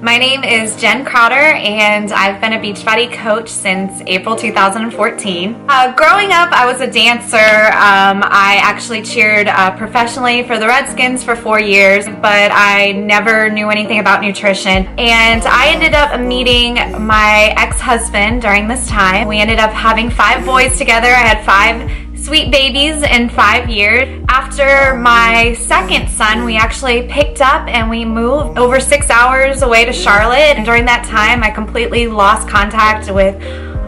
My name is Jen Crowder, and I've been a Beachbody coach since April 2014. Growing up, I was a dancer. I actually cheered professionally for the Redskins for 4 years, but I never knew anything about nutrition. And I ended up meeting my ex-husband during this time. We ended up having 5 boys together. I had 5 sweet babies in 5 years. After my second son, we actually picked up and we moved over 6 hours away to Charlotte. And during that time, I completely lost contact with,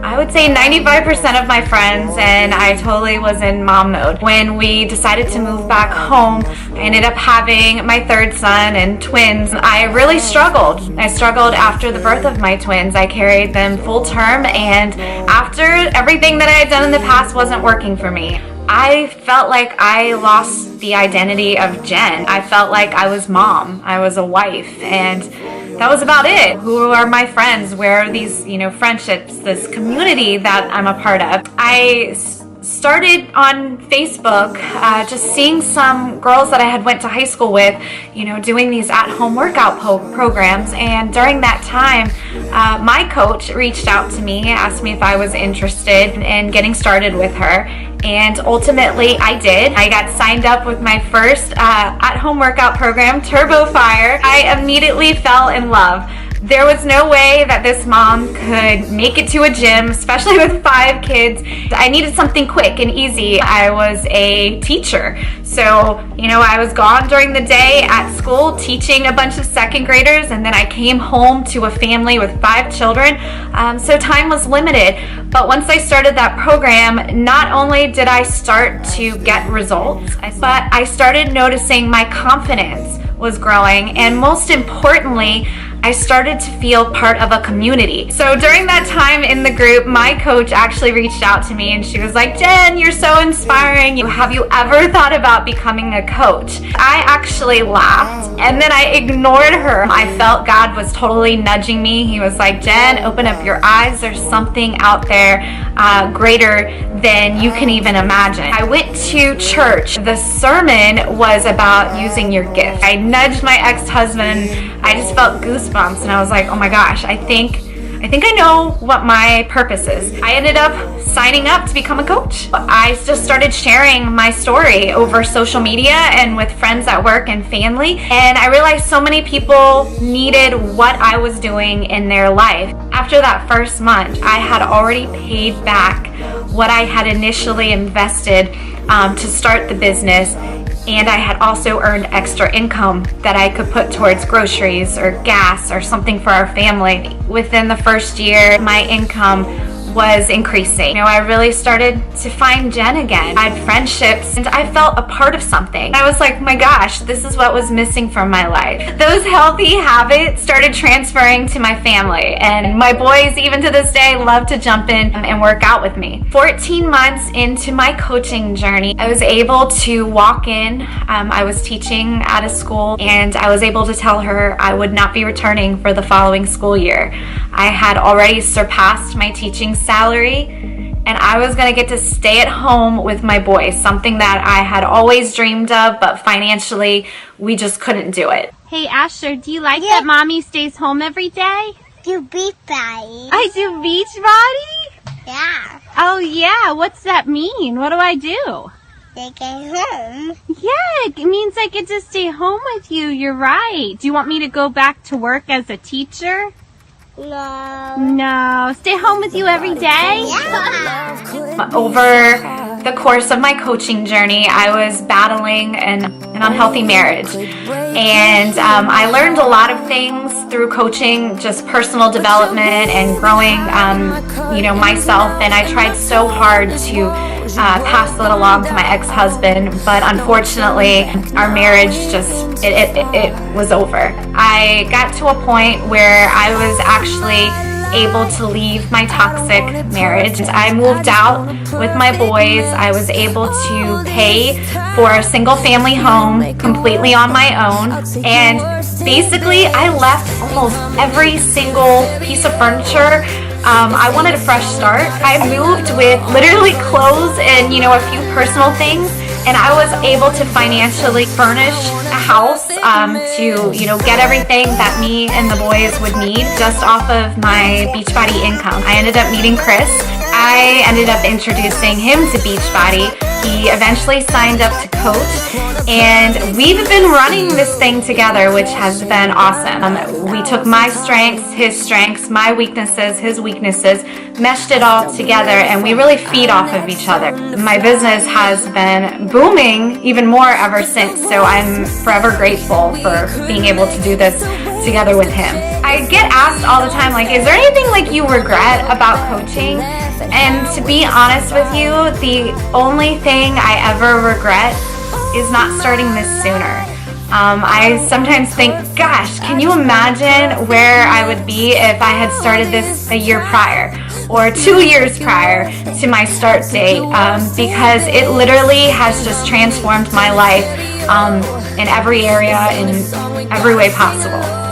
I would say, 95% of my friends, and I totally was in mom mode. When we decided to move back home, I ended up having my third son and twins. I really struggled. I struggled after the birth of my twins. I carried them full term, and after everything that I had done in the past wasn't working for me, I felt like I lost the identity of Jen. I felt like I was mom, I was a wife, and that was about it. Who are my friends? Where are these, friendships, this community that I'm a part of? I started on Facebook just seeing some girls that I had went to high school with, doing these at-home workout programs. And during that time, my coach reached out to me, asked me if I was interested in getting started with her. And ultimately, I did. I got signed up with my first at-home workout program, Turbo Fire. I immediately fell in love. There was no way that this mom could make it to a gym, especially with 5 kids. I needed something quick and easy. I was a teacher. So, I was gone during the day at school teaching a bunch of second graders, and then I came home to a family with 5 children. So time was limited. But once I started that program, not only did I start to get results, but I started noticing my confidence was growing, and most importantly, I started to feel part of a community. So during that time in the group, my coach actually reached out to me and she was like, "Jen, you're so inspiring. Have you ever thought about becoming a coach?" I actually laughed and then I ignored her. I felt God was totally nudging me. He was like, "Jen, open up your eyes. There's something out there greater than you can even imagine." I went to church. The sermon was about using your gift. I nudged my ex-husband. I just felt goosebumps and I was like, oh my gosh, I think I know what my purpose is. I ended up signing up to become a coach. I just started sharing my story over social media and with friends at work and family, and I realized so many people needed what I was doing in their life. After that first month, I had already paid back what I had initially invested to start the business, and I had also earned extra income that I could put towards groceries or gas or something for our family. Within the first year, my income was increasing. I really started to find Jen again. I had friendships and I felt a part of something. I was like, my gosh, this is what was missing from my life. Those healthy habits started transferring to my family, and my boys, even to this day, love to jump in and work out with me. 14 months into my coaching journey, I was able to walk in. I was teaching at a school, and I was able to tell her I would not be returning for the following school year. I had already surpassed my teaching salary, and I was going to get to stay at home with my boys, something that I had always dreamed of, but financially we just couldn't do it. Hey Asher, do you like that mommy stays home every day? Do Beachbody. I do Beachbody? Yeah. Oh yeah, what's that mean? What do I do? They get home. Yeah, it means I get to stay home with you. You're right. Do you want me to go back to work as a teacher? No. Stay home with you every day? Yeah. Over the course of my coaching journey, I was battling an unhealthy marriage. And I learned a lot of things through coaching, just personal development and growing, myself. And I tried so hard to pass that along to my ex-husband, but unfortunately, our marriage just, it was over. I got to a point where I was actually able to leave my toxic marriage. I moved out with my boys. I was able to pay for a single family home completely on my own, and basically I left almost every single piece of furniture. I wanted a fresh start. I moved with literally clothes and a few personal things, and I was able to financially furnish a house to, get everything that me and the boys would need just off of my Beachbody income. I ended up meeting Chris. I ended up introducing him to Beachbody. He eventually signed up to coach, and we've been running this thing together, which has been awesome. We took my strengths, my weaknesses, his weaknesses, meshed it all together, and we really feed off of each other. My business has been booming even more ever since, so I'm forever grateful for being able to do this together with him. I get asked all the time, is there anything you regret about coaching? And to be honest with you, the only thing I ever regret is not starting this sooner. I sometimes think, gosh, can you imagine where I would be if I had started this a year prior or 2 years prior to my start date? Because it literally has just transformed my life in every area, in every way possible.